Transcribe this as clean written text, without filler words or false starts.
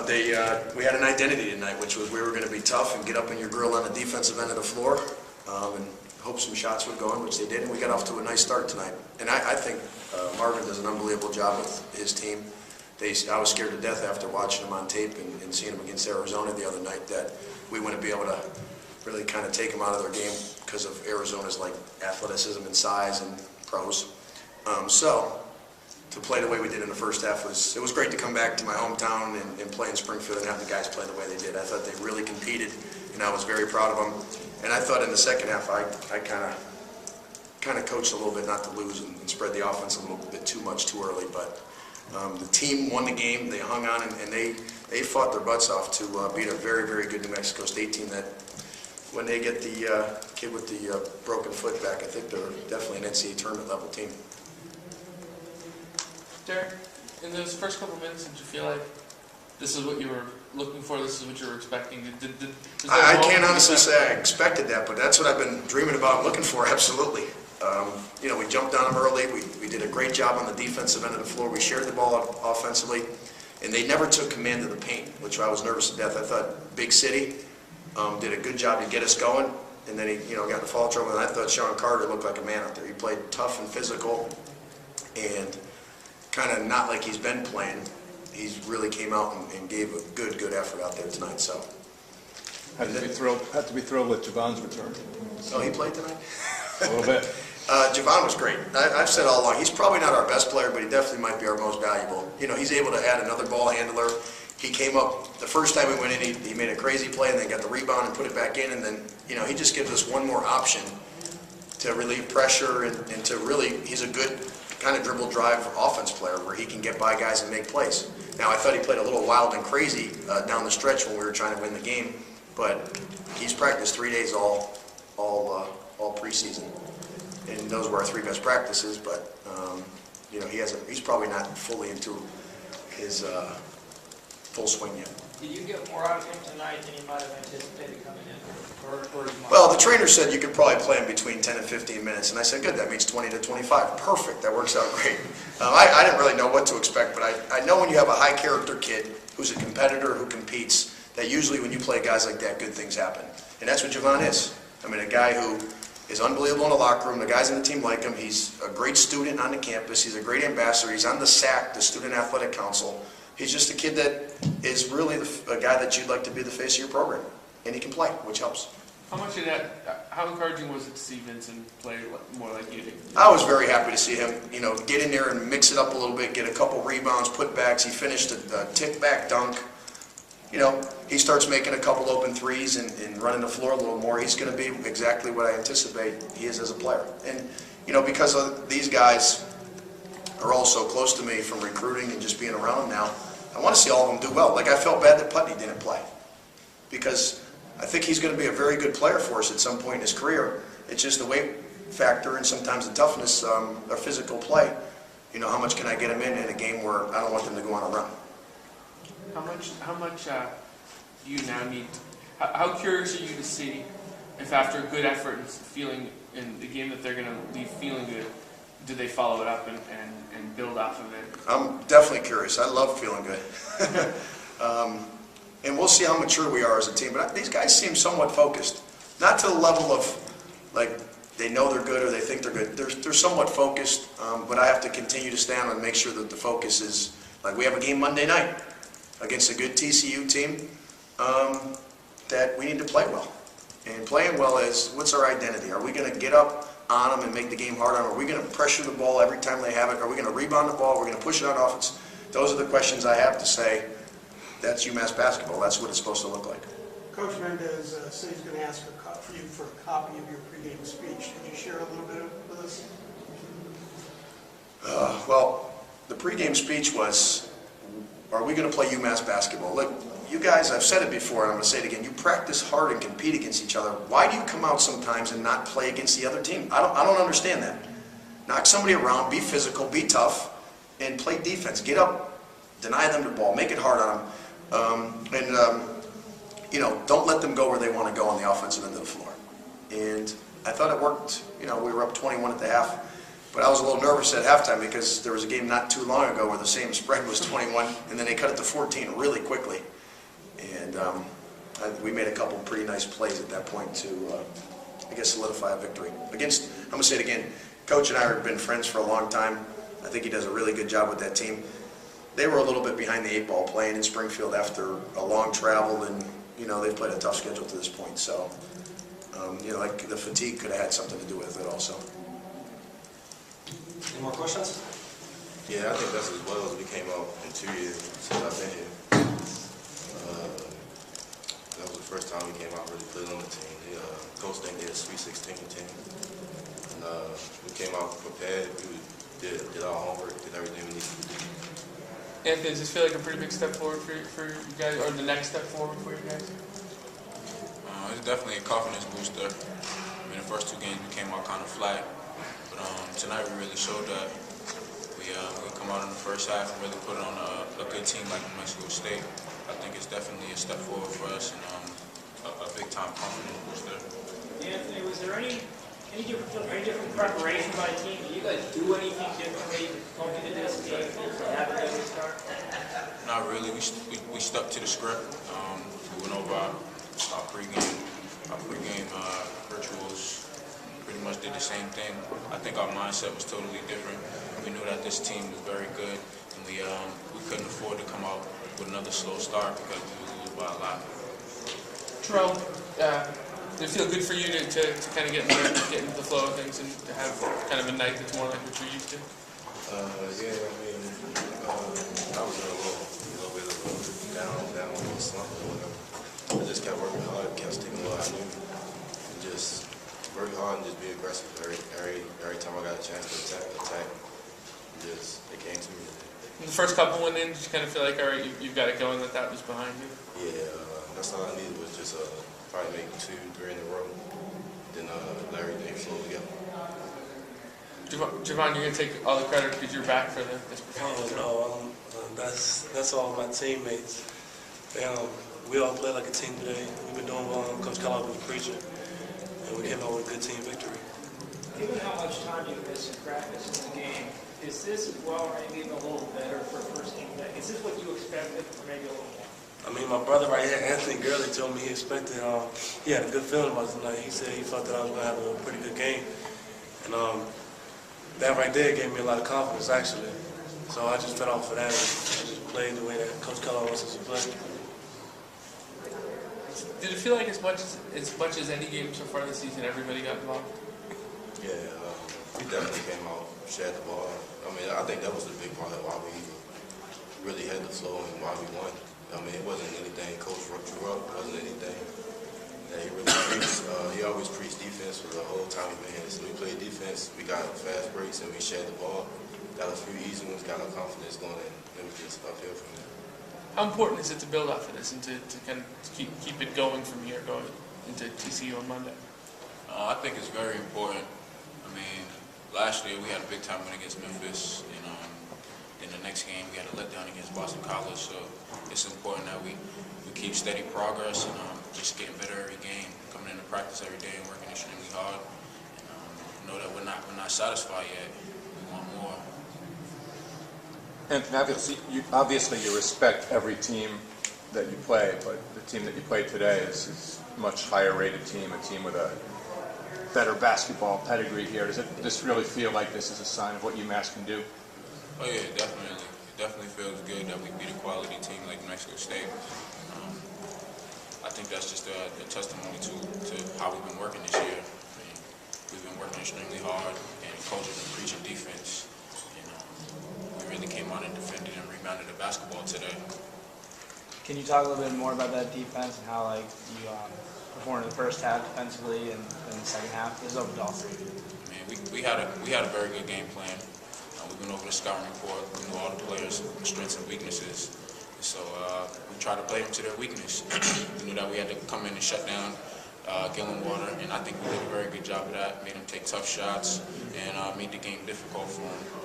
We had an identity tonight, which was we were going to be tough and get up in your grill on the defensive end of the floor, and hope some shots would go in, which they did, and we got off to a nice start tonight. And I think Marvin does an unbelievable job with his team. I was scared to death after watching them on tape and seeing them against Arizona the other night that we wouldn't be able to really kind of take them out of their game because of Arizona's like athleticism and size and pros. So to play the way we did in the first half it was great to come back to my hometown and play in Springfield and have the guys play the way they did. I thought they really competed, and I was very proud of them. And I thought in the second half I kind of coached a little bit not to lose and spread the offense a little bit too much too early. But the team won the game. They hung on and they fought their butts off to beat a very, very good New Mexico State team that when they get the kid with the broken foot back, I think they're definitely an NCAA tournament level team. Derek, in those first couple minutes, did you feel like this is what you were looking for, this is what you were expecting? I can't honestly say I expected that, but that's what I've been dreaming about and looking for, absolutely. You know, we jumped on them early. We did a great job on the defensive end of the floor. We shared the ball offensively, and they never took command of the paint, which I was nervous to death. I thought Big City did a good job to get us going, and then he got in foul trouble, and I thought Sean Carter looked like a man out there. He played tough and physical, and kind of not like he's been playing. He's really came out and gave a good effort out there tonight. So had to be thrilled with Javon's return. Oh, he played tonight? A little bit. Javon was great. I've said all along, he's probably not our best player, but he definitely might be our most valuable. You know, he's able to add another ball handler. He came up, the first time we went in, he made a crazy play and then got the rebound and put it back in, and then, he just gives us one more option to relieve pressure and to really, he's a good kind of dribble drive offense player where he can get by guys and make plays. Now, I thought he played a little wild and crazy down the stretch when we were trying to win the game, but he's practiced 3 days all preseason, and those were our 3 best practices. But he's probably not fully into his full swing yet. Did you get more out of him tonight than you might have anticipated coming in? Well, the trainer said you could probably play him between 10 and 15 minutes, and I said, good, that means 20 to 25. Perfect, that works out great. I didn't really know what to expect, but I know when you have a high-character kid who's a competitor who competes, that usually when you play guys like that, good things happen. And that's what Javon is. I mean, a guy who is unbelievable in the locker room. The guys in the team like him. He's a great student on the campus. He's a great ambassador. He's on the SAC, the Student Athletic Council. He's just a kid that is really a guy that you'd like to be the face of your program. And he can play, which helps. How much of that, how encouraging was it to see Vincent play more like you did? I was very happy to see him, get in there and mix it up a little bit, get a couple rebounds, putbacks. He finished a tick-back dunk. He starts making a couple open threes and running the floor a little more. He's going to be exactly what I anticipate he is as a player. And, because of these guys are all so close to me from recruiting and just being around them now, I want to see all of them do well. Like, I felt bad that Putney didn't play because I think he's going to be a very good player for us at some point in his career. It's just the weight factor and sometimes the toughness or physical play. How much can I get him in a game where I don't want them to go on a run? How much do you now need? How curious are you to see if after a good effort and feeling in the game that they're going to leave feeling good, do they follow it up and build off of it? I'm definitely curious. I love feeling good. And we'll see how mature we are as a team. But these guys seem somewhat focused. Not to the level of, like, they know they're good or they think they're good. They're somewhat focused, but I have to continue to stand and make sure that the focus is, like, we have a game Monday night against a good TCU team that we need to play well. And playing well is, what's our identity? Are we going to get up on them and make the game hard on them? Are we going to pressure the ball every time they have it? Are we going to rebound the ball? Are we going to push it on offense? Those are the questions I have to say. That's UMass basketball. That's what it's supposed to look like. Coach Mendez said he's going to ask for you for a copy of your pregame speech. Can you share a little bit with us? Well, the pregame speech was, are we going to play UMass basketball? Look, you guys, I've said it before and I'm going to say it again, you practice hard and compete against each other. Why do you come out sometimes and not play against the other team? I don't understand that. Knock somebody around, be physical, be tough, and play defense. Get up, deny them the ball, make it hard on them. Don't let them go where they want to go on the offensive end of the floor. And I thought it worked. We were up 21 at the half. But I was a little nervous at halftime because there was a game not too long ago where the same spread was 21, and then they cut it to 14 really quickly. And we made a couple pretty nice plays at that point to, I guess, solidify a victory. I'm going to say it again, Coach and I have been friends for a long time. I think he does a really good job with that team. They were a little bit behind the 8 ball playing in Springfield after a long travel, and, they've played a tough schedule to this point. So, like the fatigue could have had something to do with it also. Any more questions? Yeah, I think that's as well as we came out in 2 years since I've been here. That was the first time we came out really played on the team. The coach think they're a Sweet 16 team. And we came out prepared. We did our homework, did everything we needed to do. Anthony, does this feel like a pretty big step forward for you guys, or the next step forward for you guys? It's definitely a confidence booster. I mean, the first 2 games we came out kind of flat, but tonight we really showed that we come out in the first half and really put on a good team like New Mexico State. I think it's definitely a step forward for us and a big time confidence booster. Anthony, was there any different preparation by the team? Did you guys do anything differently going into this game to have a good start? Not really. We stuck to the script. We went over our pregame rituals. Pretty much did the same thing. I think our mindset was totally different. We knew that this team was very good, and we couldn't afford to come out with another slow start because we would lose by a lot. Terrell, did it feel good for you to kind of get into the flow of things and to have kind of a night that's more like what you're used to? Yeah, I mean, I was in a little bit of a down slump or whatever. I just kept working hard, kept sticking what I knew, and just work hard and just be aggressive every time I got a chance to attack. It came to me. The first couple went in, did you kind of feel like, all right, you've got it going, that was behind you? Yeah, that's all I needed was just probably make 2, 3 in a row. Then let everything flow together. Javon, you're going to take all the credit because you're back for this performance. No, that's all my teammates. We all played like a team today. We've been doing well. Coach Kellogg was preaching, and we came out with a good team victory. Given how much time you missed in practice in the game, is this as well or maybe a little better for a first game day? Is this what you expected or maybe a little more? I mean, my brother right here, Anthony Gurley, told me he expected, he had a good feeling about tonight. He said he felt that I was going to have a pretty good game. And that right there gave me a lot of confidence, actually. So I just fed off of that and I just played the way that Coach Kellogg wants us to play. Did it feel like as much as any game so far this season, everybody got involved? Yeah, we definitely came out, shared the ball. I mean, I think that was the big part of why we really had the flow and why we won. I mean, it wasn't anything Coach drew up. It wasn't anything that he really preached. He always preached defense for the whole time he been here. So we played defense, we got fast breaks, and we shared the ball. Got a few easy ones, got our confidence going, and it was just uphill from there. How important is it to build off of this and to kind of keep it going from here, going into TCU on Monday? I think it's very important. I mean, last year we had a big time win against Memphis, and in the next game we had a letdown against Boston College. So it's important that we keep steady progress and just getting better every game, coming into practice every day and working extremely hard. And know that we're not satisfied yet. We want more. And obviously you respect every team that you play, but the team that you played today is a much higher rated team, a team with a better basketball pedigree here. Does this really feel like this is a sign of what UMass can do? Oh yeah, definitely. It definitely feels good that we beat a quality team like New Mexico State. I think that's just a testimony to how we've been working this year. I mean, we've been working extremely hard, and Coach has been preaching defense. We really came out and defended and rebounded the basketball today. Can you talk a little bit more about that defense and how you performed in the first half defensively and in the second half? It was over to all three. I mean, we had a very good game plan. We went over the scouting report. We knew all the players' strengths and weaknesses. So we tried to play them to their weakness. We knew that we had to come in and shut down Gillenwater, and I think we did a very good job of that. Made him take tough shots and made the game difficult for him.